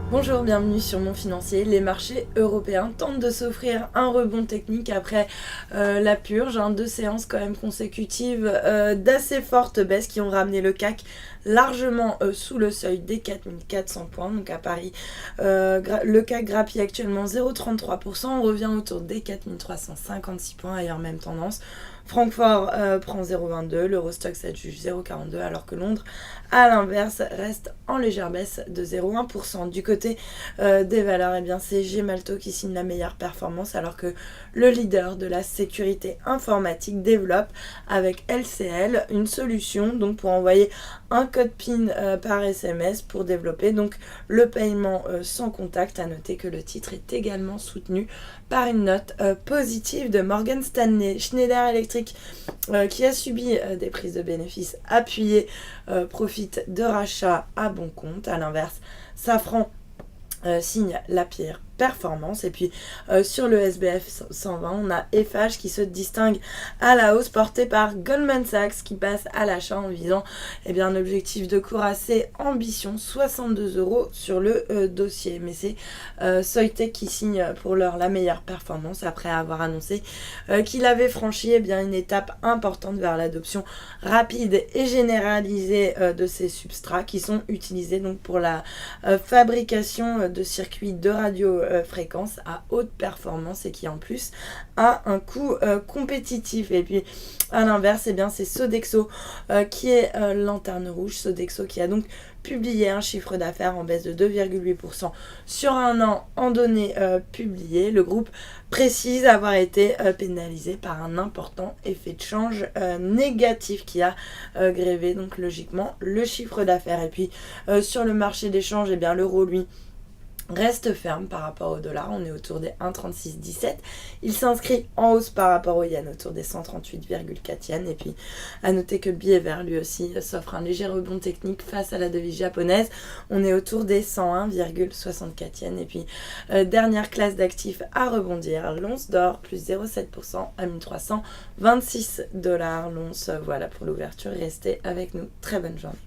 Bonjour, bienvenue sur Mon Financier. Les marchés européens tentent de s'offrir un rebond technique après la purge, deux séances quand même consécutives d'assez fortes baisses qui ont ramené le CAC largement sous le seuil des 4400 points. Donc à Paris, le CAC grappille actuellement 0,33%, on revient autour des 4356 points, ailleurs même tendance. Francfort prend 0,22, l'Eurostoxx s'adjuge 0,42, alors que Londres, à l'inverse, reste en légère baisse de 0,1%. Du côté des valeurs, eh bien, c'est Gemalto qui signe la meilleure performance, alors que le leader de la sécurité informatique développe avec LCL une solution donc pour envoyer un code PIN par SMS pour développer donc le paiement sans contact. À noter que le titre est également soutenu par une note positive de Morgan Stanley. Schneider Electric, qui a subi des prises de bénéfices appuyées, profite de rachats à bon compte. À l'inverse, Safran signe la pire performance. Et puis sur le SBF 120, on a FH qui se distingue à la hausse, porté par Goldman Sachs qui passe à l'achat en visant un objectif de cours assez ambitieux, 62 € sur le dossier. Mais c'est Soitec qui signe pour l'heure la meilleure performance après avoir annoncé qu'il avait franchi une étape importante vers l'adoption rapide et généralisée de ces substrats qui sont utilisés donc pour la fabrication de circuits de radio fréquence à haute performance et qui en plus a un coût compétitif. Et puis à l'inverse, c'est Sodexo qui est lanterne rouge. Sodexo qui a donc publié un chiffre d'affaires en baisse de 2,8% sur un an en données publiées. Le groupe précise avoir été pénalisé par un important effet de change négatif qui a grévé donc logiquement le chiffre d'affaires. Et puis sur le marché des changes, l'euro lui reste ferme par rapport au dollar, on est autour des 1,3617. Il s'inscrit en hausse par rapport au yen, autour des 138,4 yens. Et puis à noter que le billet vert lui aussi s'offre un léger rebond technique face à la devise japonaise. On est autour des 101,64 yens. Et puis dernière classe d'actifs à rebondir, l'once d'or plus 0,7% à 1326 $. L'once, voilà pour l'ouverture. Restez avec nous. Très bonne journée.